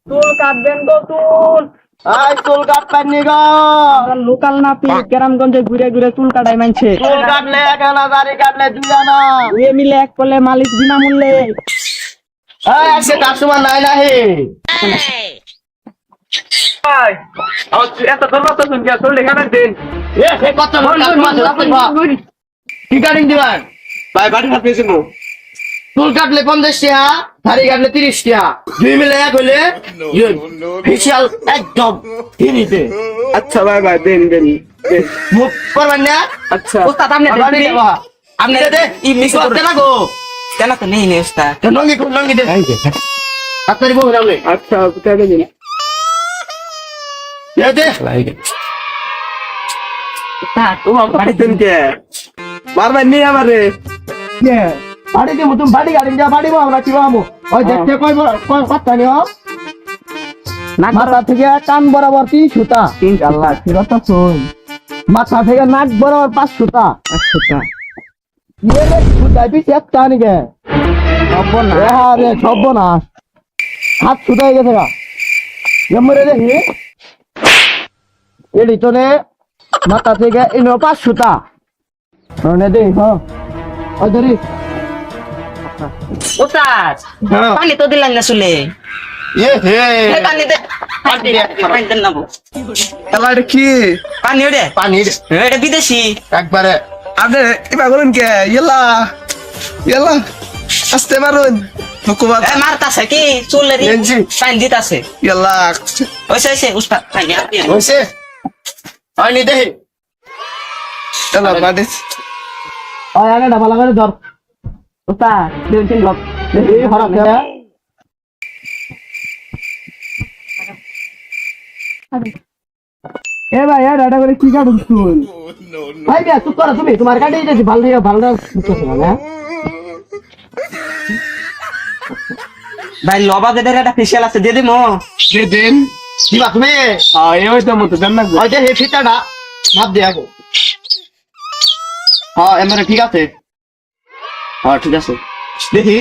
চুল কাটবেন তো চুল। আই চুল কাটবেন নি গো? লোকাল নাপি গ্রামগঞ্জে ঘুরে ঘুরে চুল কাটাই মানছে। চুল কাটলে 1 আনা, দাড়ি কাটলে 2 আনা। দুয়ে মিলে এক করলে মালিশ বিনামূল্যে। এই আজকে কাস্টমার নাই নাহি? এত ধর্মাত্ম শুনকে চুল দেখাবেন দিন। এ সে কত কাস্টমার কি কাটিং দিবেন? ভাই বাড়ি হাত পেয়েছিল। চুল কাটলে 50 টাকা, দাড়ি কাটলে 30 টাকা। 2 মিলে এক হইলে ফেশিয়াল একদম ফ্রিতে। আচ্ছা ভাই ভাই দেন দেন। মুখ করবেন না? আচ্ছা ওস্তাদ আপনি দেন। আপনি দে ই মিস করতে না গো। কেন তো নেই নেই ওস্তাদ। নঙ্গি কোন নঙ্গি দে। আপনারই বউ নাও। আচ্ছা কেটে দিন। দে দে। তা তোমার বাড়ি দেন কে? মারবেন নি আমারে। কে? বাড়ি দি মুতুম বাড়ি গাড়ি যা বাড়ি বউ না কি বামু। ওই দেখতে কই কথা নিও। মাথা থেকে কান বরাবর 3 সুতা। আল্লাহ ফিরত শুন। মাথা থেকে নাক বরাবর 5 সুতা। আচ্ছা ইয়ে রে সুতা বিচ একটা নিকে। সব না। আরে সব না। হাত সুতা হয়ে গেছে গা। এমরে দেখি। এডি তো নে মাথা থেকে ইনো 5 সুতা। নে দে হ্যাঁ। ওই ধরি। ওস্তাদ পানি তো দিলেন না চুলে এ হে। পানি দে পানি দেন না বউ। তাহলে এটা কি? পানি ওরে পানি এটা বিদেশি একবারে আপনি এবার বলুন কে? ইয়েলা ইয়েলা আসতে পারুন হুকুমাত মারতাছে কি চুলের গেঞ্জি। পানি দিতাছে ইয়েলা ওইসে ওইসে উস্তাদ পানি আপনি হইছে। ওই নি দেখি। ইয়েলা বাড়ি ওই আগে ডাবা লাগারে ধর। উস্তাদ দিন তিন লোক দেখি হরা কে। এ ভাই এ ডাটা করে কি কাটুন চুল? ভাই বিয়া চুপ করো তুমি, তোমার কাটে দিতেছি ভালো থেকে ভালো বুঝতেছো না? ভাই লবা যেটা একটা ফেশিয়াল আছে দিয়ে দিমো দে দেন। দিবা তুমি? এই ওই তো মতো দেন না। ওই যে হে ফিতাটা ভাব দিয়া গো। হ্যাঁ এমরে ঠিক আছে। হ্যাঁ ঠিক আছে। দেখি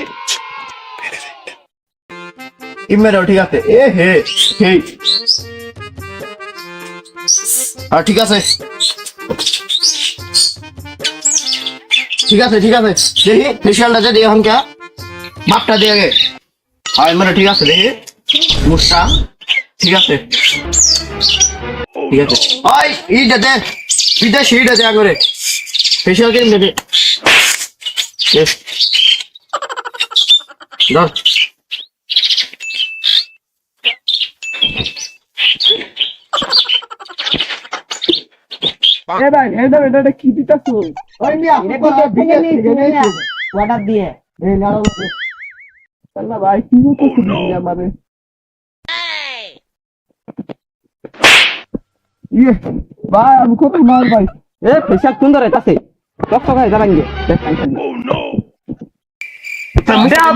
ইমেরও ঠিক আছে। এ হে হে। হ্যাঁ ঠিক আছে। ঠিক আছে ঠিক আছে। দেখি ফেশিয়ালটা যদি এখন কে মাপটা দিয়ে গে। হ্যাঁ এমরে ঠিক আছে। দেখি মুখটা ঠিক আছে। ঠিক আছে। ওই ইটা দে। বিদেশি ইটা দে করে। ফেশিয়াল ক্রিম দে। দাও। এ ভাই এটা কি দিতাছো? ওই মিয়া অর্ডার দিয়ে এই নাও। আল্লাহ ভাই কি করতে দিলি আমারে? ইয়ে ভাই আমি কত মার ভাই। এ ফেশিয়াল সুন্দর হইতাছে কষ্ট করে জানাঙ্গে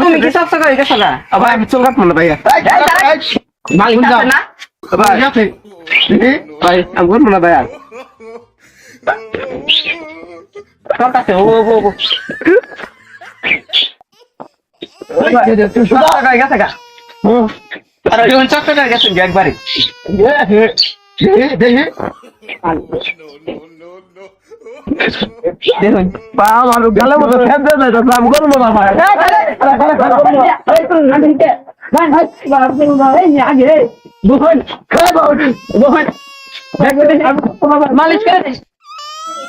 তুমি কি সব সকাল গেছো গা ভাই আমি চুল কাটবো না ভাইয়া। মালিক আছে না ভাই ভাই আমি করবো না ভাইয়া। সব আছে ও ও ও সুদা গেছে গা আর যখন চক্কর করে গেছেন একবারই দেখি দেখুন পা আমার গালে মতো ফেল দেয় না, তো আমি করবো না ভাই। মালিশ করে দিস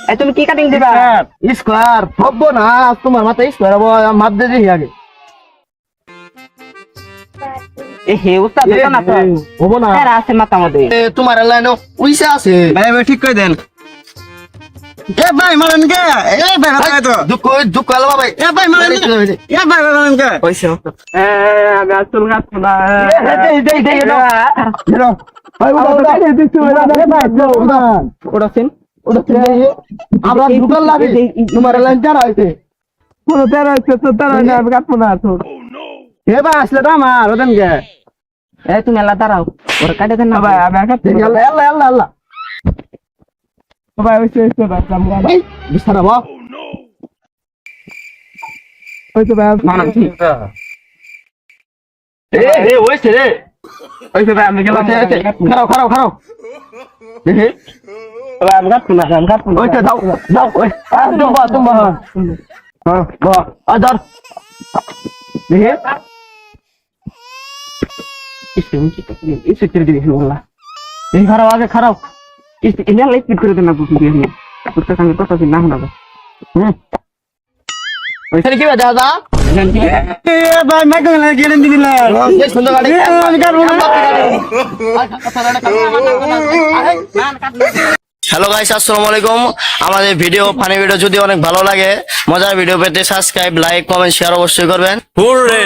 এই তুমি কি কাটিং দিবা স্কোয়ার হব না তোমার মাথা স্কোয়ার হবো মাপ দিয়ে দেখি আগে এ হে উস্তাদ তো না তো হবো না এরা আছে মাথা মধ্যে তোমার লাইনে উইসা আছে ভাই ভাই ঠিক করে দেন। এ ভাই মারেন কে? এ ভাই মারেন তো। দুঃখ আলো ভাই এ ভাই মারেন কে? এ ভাই মারেন কে? কইছে আমি আর চুল কাটবো না। ওড়াছেন আমরা ঢুকাল লাগে তোমার লাইন জানা হয়েছে কোনো তেরা হচ্ছে তো তেরা নেই, আমি কাটবো না চুল। হে ভাই আসলে তো আমার ওদেন গে এ তুমি আল্লাহ দাঁড়াও ওর কাটে দেন না ভাই আমি আর কাটবো না। আল্লাহ আল্লাহ আল্লাহ আল্লাহ ভাই ওইসে ওইসে রাখলাম গান। ভাই বিছানা বাবা ওইসে ভাই মানা এ ওইছে রে ওই তো ভাই আমি গেলাম খারাও দেখি ভাই আমি কাটবো না আমি কাটবো না ওই তো যাও ওই তুমি হ্যাঁ বাহ আর ধর দেখি ইসে ছেড়ে দিবি বললা দেখি খারাপ আগে খারাপ ইনে লাইট পিট করে দেন না বুঝি দিয়ে করতে সঙ্গে কথা দিন না হলো ওইখানে কি দেখা যা ভাই মাইকেল না গেলেন দিবি না সুন্দর গাড়ি আমি কাটবো না হ্যালো গাইস আসসালামু আলাইকুম আমাদের ফানি ভিডিও যদি অনেক ভালো লাগে মজার ভিডিও পেতে সাবস্ক্রাইব লাইক কমেন্ট শেয়ার অবশ্যই করবেন হুররে